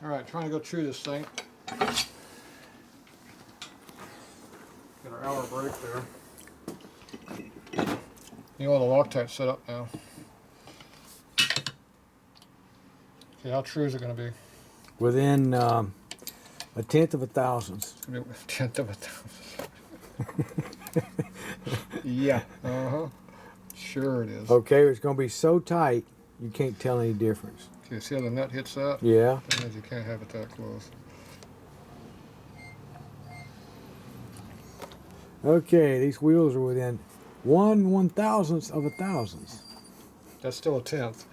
Alright, trying to go through this thing. Got our hour break there. You know, the Loctite's set up now. Okay, how true is it going to be? Within a tenth of a thousandth. It's going to be a tenth of a thousandth. Yeah. Sure it is. Okay, it's going to be so tight you can't tell any difference. Okay, see how the nut hits that? Yeah. That means you can't have it that close. Okay, these wheels are within 1/1000th of a thousandth. That's still a tenth.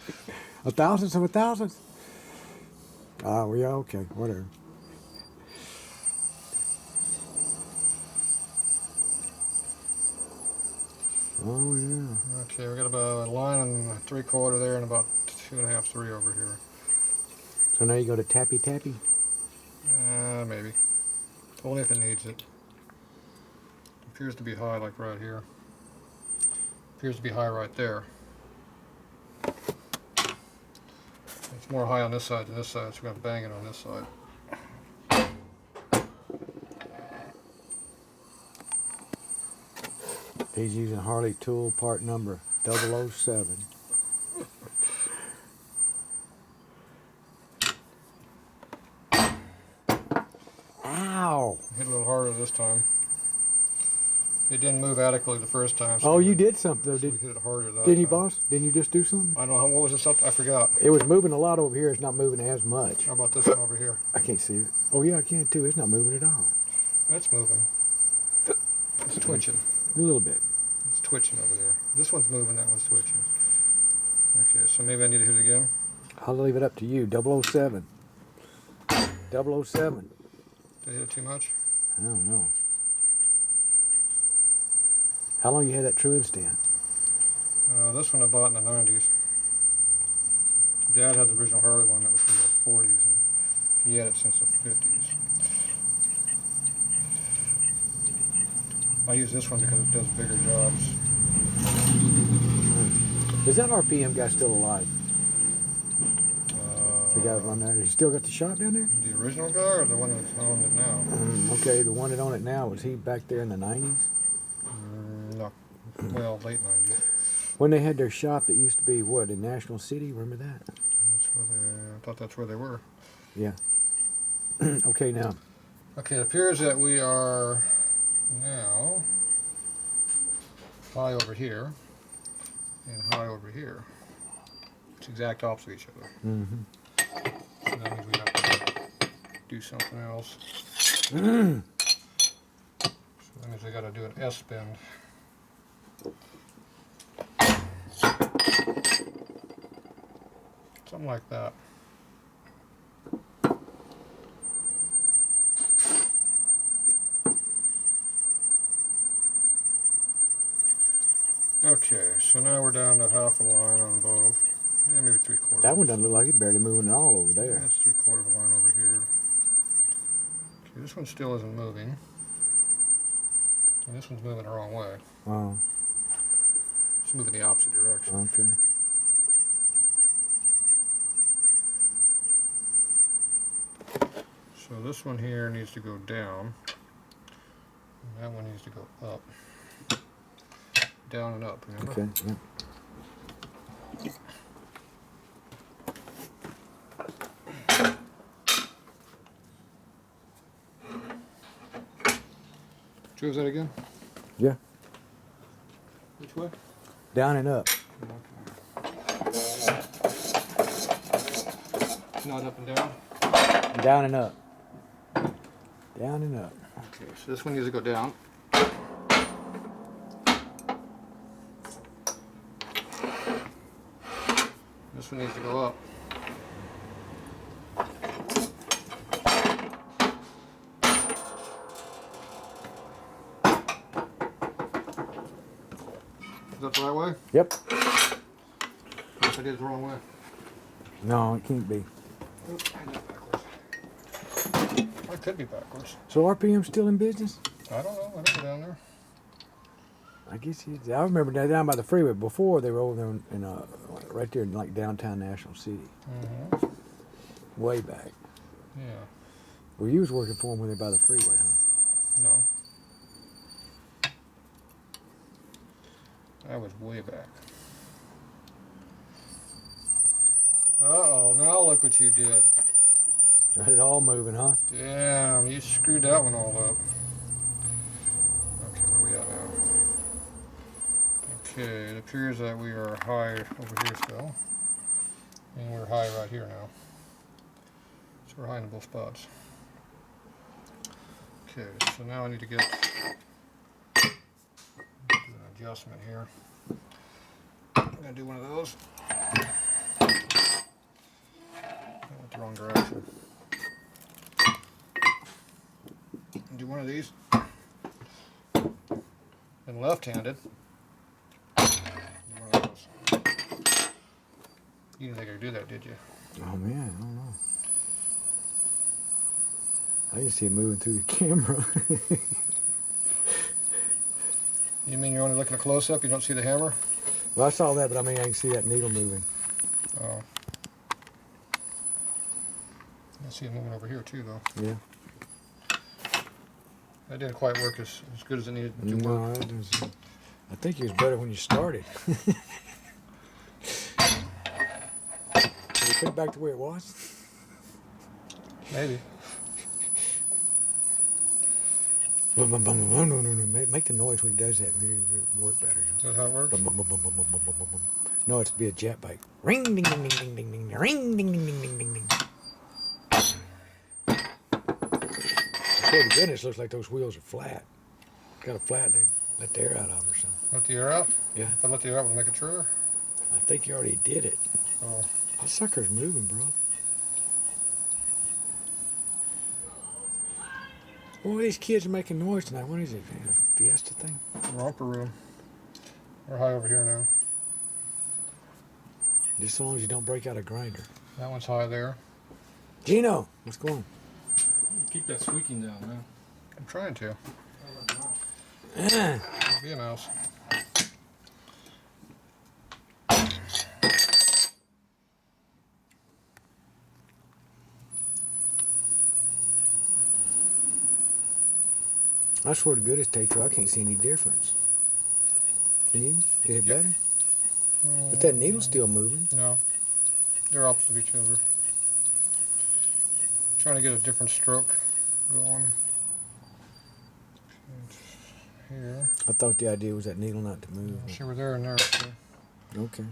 A thousandth of a thousandth? Ah, well, yeah, okay, whatever. Oh, yeah. Okay, we got about a line and 3/4 there and about 2.5, 3 over here. So now you go to tappy tappy? Maybe. Only if it needs it. Appears to be high, like right here. Appears to be high right there. It's more high on this side than this side, so we're going to bang it on this side. He's using Harley tool part number 007. Ow! Hit a little harder this time. It didn't move adequately the first time. So Oh, you did something though, we hit it harder that didn't you, time. boss? Didn't you just do something? I don't know, what was this up to? I forgot. It was moving a lot over here. It's not moving as much. How about this one over here? I can't see it. Oh, yeah, I can too. It's not moving at all. It's moving. It's twitching. A little bit. It's twitching over there. This one's moving, that one's twitching. Okay, so maybe I need to hit it again. I'll leave it up to you. 007. 007. Did I hit it too much? I don't know. How long you had that truant stand? This one I bought in the 90s. Dad had the original Harley one that was from the 40s, and he had it since the 50s. I use this one because it does bigger jobs. Is that RPM guy still alive? The guy that run that. Has he still got the shop down there? The original guy or the one that's owned it now? Okay, the one that owned it now, was he back there in the 90s? No. Well, late 90s. When they had their shop that used to be, what, in National City? Remember that? That's where they, I thought that's where they were. Yeah. Okay, now. Okay, it appears that we are now high over here and high over here. It's exact opposite of each other. Mm-hmm. So that means we have to do something else. So that means we got to do an S bend. Something like that. Okay, so now we're down to half a line on both. Yeah, maybe 3/4. That one doesn't look like it's barely moving at all over there. That's 3/4 of a line over here. Okay, this one still isn't moving. And this one's moving the wrong way. Oh, It's moving the opposite direction. okay. So this one here needs to go down. And that one needs to go up. Down and up, remember? Okay, yeah. Drove that again? Yeah. Which way? Down and up. Not up and down? Down and up. Down and up. Okay, so this one needs to go down. This one needs to go up. Is that the right way? Yep. What if I did it the wrong way? No, it can't be. Oops, I did it backwards. Or it could be backwards. So RPM's still in business? I don't know. I don't go down there. I guess I remember down by the freeway before they were over there right there in like downtown National City. Mm-hmm. Way back. Yeah. Well, you was working for them when they're by the freeway, huh? No. That was way back. Uh-oh, now look what you did. Got it all moving, huh? Damn, you screwed that one all up. Okay, where we at now? Okay, it appears that we are high over here still. And we're high right here now. So we're high in both spots. Okay, so now I need to do an adjustment here. I'm gonna do one of those. I went the wrong direction. Do one of these. And left-handed. Do one of those. You didn't think I could do that, did you? Oh man, I don't know. I just see it moving through the camera. You mean you're only looking at close-up? You don't see the hammer? Well, I saw that, but I mean I can see that needle moving. Oh. I see it moving over here too, though. Yeah. That didn't quite work as good as it needed to No, work. I think it was better when you started. Can we put it back the way it was? Maybe. Make the noise when it does that. Maybe it'll work better. Is that how it works? No, it's be a jet bike. Ring, ding, ding, ding, ding, ding, ding, ring, ding, ding, ding, ding, ding, ding. I swear to goodness, looks like those wheels are flat. Got a flat, they let the air out of them or something. Let the air out? Yeah. If I let the air out, will it make it truer? I think you already did it. Oh. That sucker's moving, bro. Well, these kids are making noise tonight. What is it? A Fiesta thing? Romper room. We're high over here now. Just as long as you don't break out a grinder. That one's high there. Gino, what's going on? Keep that squeaking down, man. I'm trying to. Ah. Be a mouse. I swear to goodness, Tatro, I can't see any difference. Can you? Is it better? But that needle's still moving. No. They're opposite of each other. Trying to get a different stroke going. Here. I thought the idea was that needle not to move. See, we're there and there. So. Okay.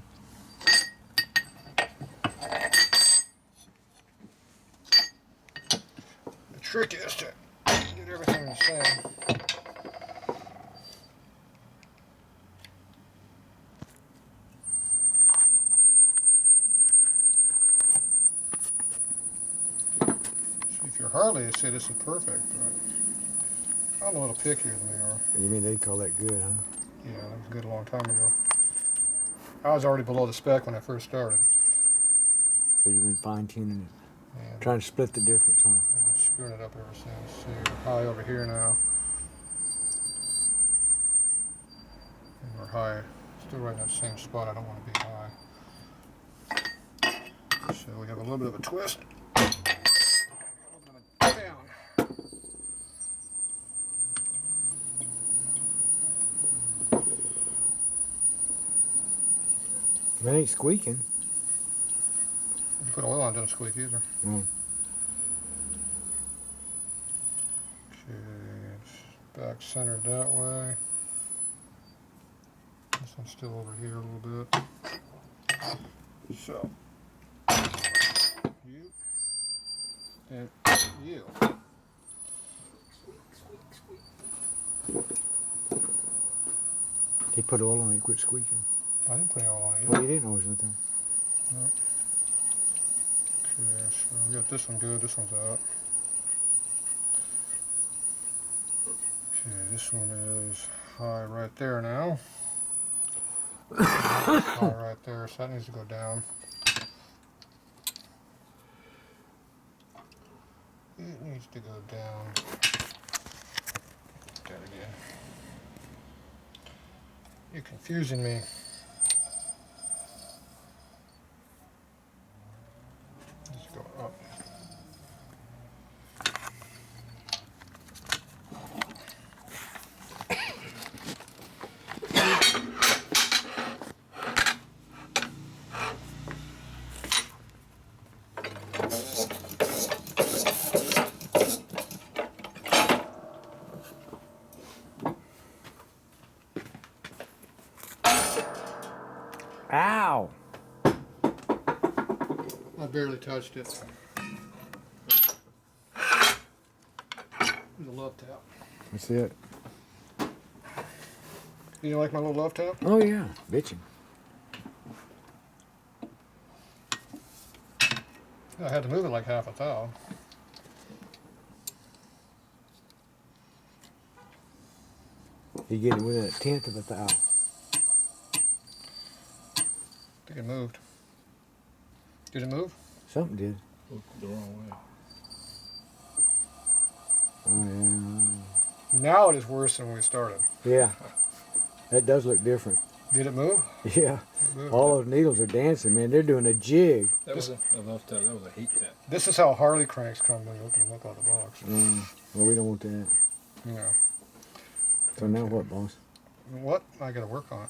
The trick is to get everything the same. See, if you're Harley, they say this is perfect. But I'm a little pickier than they are. You mean they call that good, huh? Yeah, that was good a long time ago. I was already below the spec when I first started. So you've been fine-tuning it. And Trying to split the difference, huh? I've been screwing it up ever since. See, we're high over here now. And we're high, still right in that same spot. I don't want to be high. So we have a little bit of a twist. A little bit of a down. It ain't squeaking. You put oil on, it doesn't squeak either. Mm. Okay, it's back centered that way. This one's still over here a little bit. So, you and you. He put oil on it and quit squeaking. I didn't put any oil on it Oh, either. you didn't always with that. No. Okay, so we got this one good, this one's out. Okay, this one is high right there now. High right there, so that needs to go down. It needs to go down. There again. You're confusing me. Let's go up. Ow! I barely touched it. There's a love tap. That's it. You like my little love tap? Oh yeah, bitching. I had to move it like half a thou. You get it within a tenth of a thou. I think it moved. Did it move? Something did. Looked the wrong way. Oh Now it is worse than when we started. yeah. Yeah. That does look different. Did it move? Yeah. It moved. All those needles are dancing, man. They're doing a jig. That was a love tap. That was a heat tap. This is how Harley cranks come when you open them up out of the box. Well, we don't want that. Yeah. So now what, boss? What? I gotta work on it.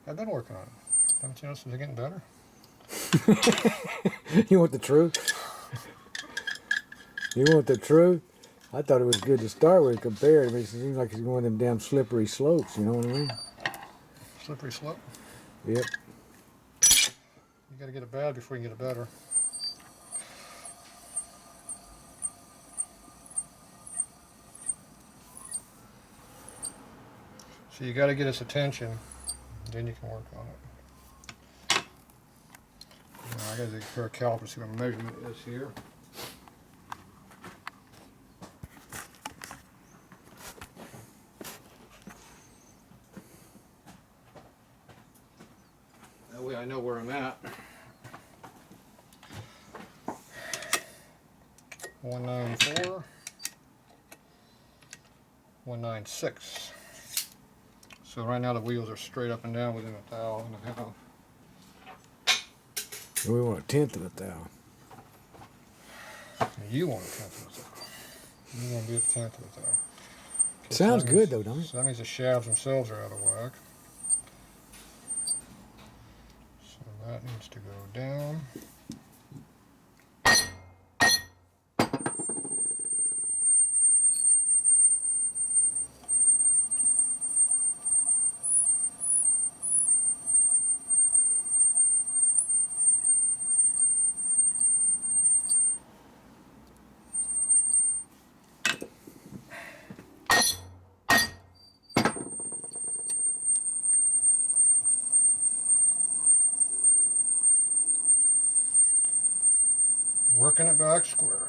I've been working on it. Haven't you noticed it's getting better? You want the truth? You want the truth? I thought it was good to start with compared. I mean, it seems like it's going them damn slippery slopes, you know what I mean? Slippery slope. Yep. You gotta get it bad before you can get it better. So you gotta get its attention, then you can work on it. Now I gotta take a pair of calipers, see what my measurement is here. That way I know where I'm at. 194, 196. So right now the wheels are straight up and down within a thou and a half. And we want a tenth of a thou. You want a tenth of a thou. You want to be a tenth of a thou. Okay, Sounds so that good means- though, don't it? So that means the shafts themselves are out of whack. So that needs to go down. Working it back square.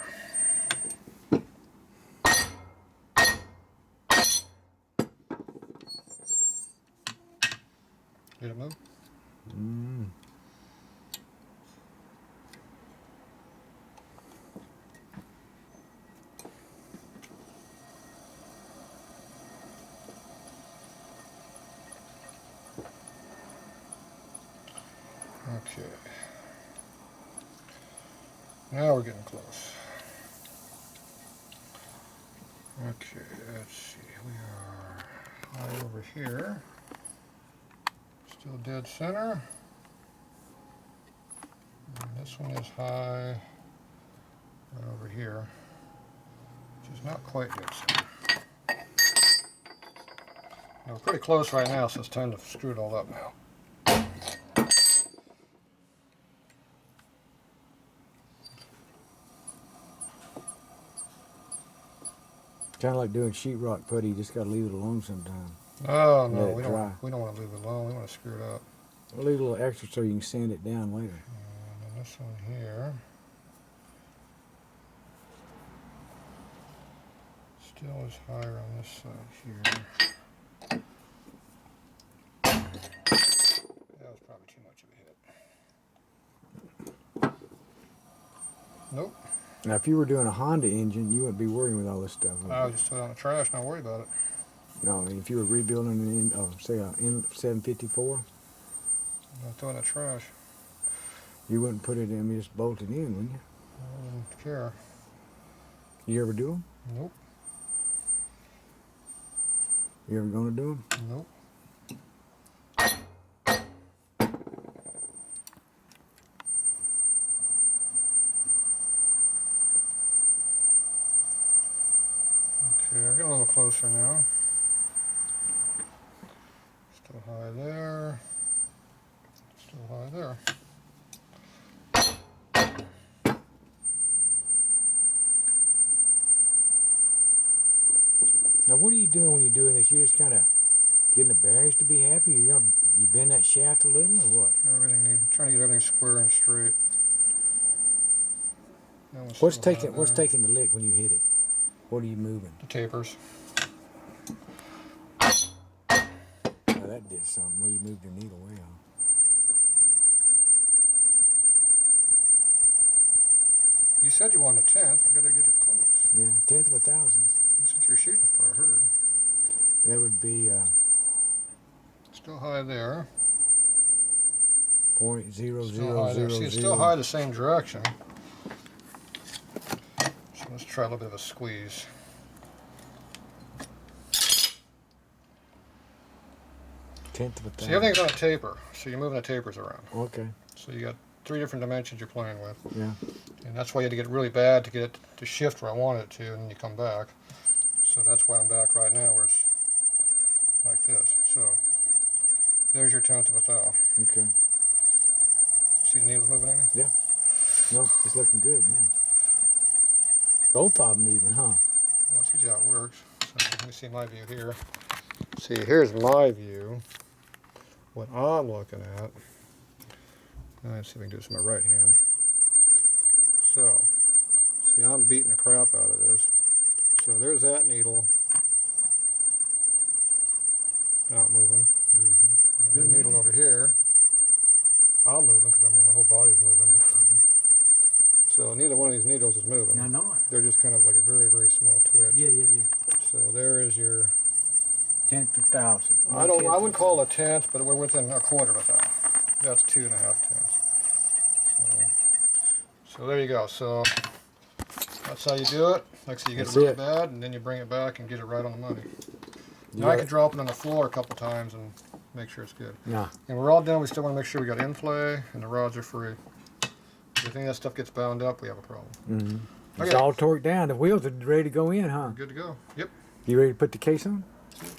Did it move? Okay. Now we're getting close. Okay, let's see. We are high over here. Still dead center. And this one is high right over here, which is not quite dead center. Now, we're pretty close right now, so it's time to screw it all up now. Kind of like doing sheetrock putty. You just got to leave it alone sometime. Oh no, Let it we dry. don't want to leave it alone. We want to screw it up. We'll leave a little extra so you can sand it down later. And then this one here still is higher on this side here. That was probably too much of a hit. Nope. Now, if you were doing a Honda engine, you wouldn't be worrying with all this stuff. I was just throw it in the trash, not worry about it. No, I mean, if you were rebuilding an say a N754, I'll throw it in the trash. you wouldn't put it in, you just bolt it in, wouldn't you? I wouldn't care. You ever do them? Nope. You ever gonna do them? Nope. Okay, we're getting a little closer now. Still high there. Still high there. Now, what are you doing when you're doing this? You're just kind of getting the bearings to be happy? You bend that shaft a little, or what? Trying to get everything square and straight. What's taking the lick when you hit it? What are you moving? The tapers. Now that did something. Where you moved your needle way off. You said you wanted a 10th. I gotta get it close. Yeah, 1/10 of a thousandth. That's what you're shooting for, I heard. That would be Still high there. .0000. Still high there. See, it's still high the same direction. So let's try a little bit of a squeeze. Tenth of a thousand. See, everything's on a taper, so you're moving the tapers around. Okay. So you got 3 different dimensions you're playing with. Yeah. And that's why you had to get it really bad to get it to shift where I wanted it to, and then you come back. So that's why I'm back right now where it's like this. So there's your 1/10 of a thou. Okay. See the needles moving any? Yeah. No, it's looking good. Yeah. Both of them even, huh? Well, let's see how it works. So let me see my view here. See, here's my view. What I'm looking at. Let's see if we can do this with my right hand. So, see, I'm beating the crap out of this. So there's that needle. Not moving. Mm-hmm. And the needle over here, I'm moving because my whole body's moving. So neither one of these needles is moving. I know it. They're just kind of like a very, very small twitch. Yeah. So there is your. 1/10 of a thousand. I wouldn't call it a 1/10, but we're within a 1/4 of a thou. That's 2.5 tenths. So there you go. So that's how you do it. Like I said, you get it really bad, and then you bring it back and get it right on the money. Now I can drop it on the floor a couple times and make sure it's good. Yeah. And we're all done. We still want to make sure we got in play and the rods are free. If you think that stuff gets bound up, we have a problem. Mm-hmm. It's all torqued down. The wheels are ready to go in, huh? Good to go. Yep. You ready to put the case on? Yep.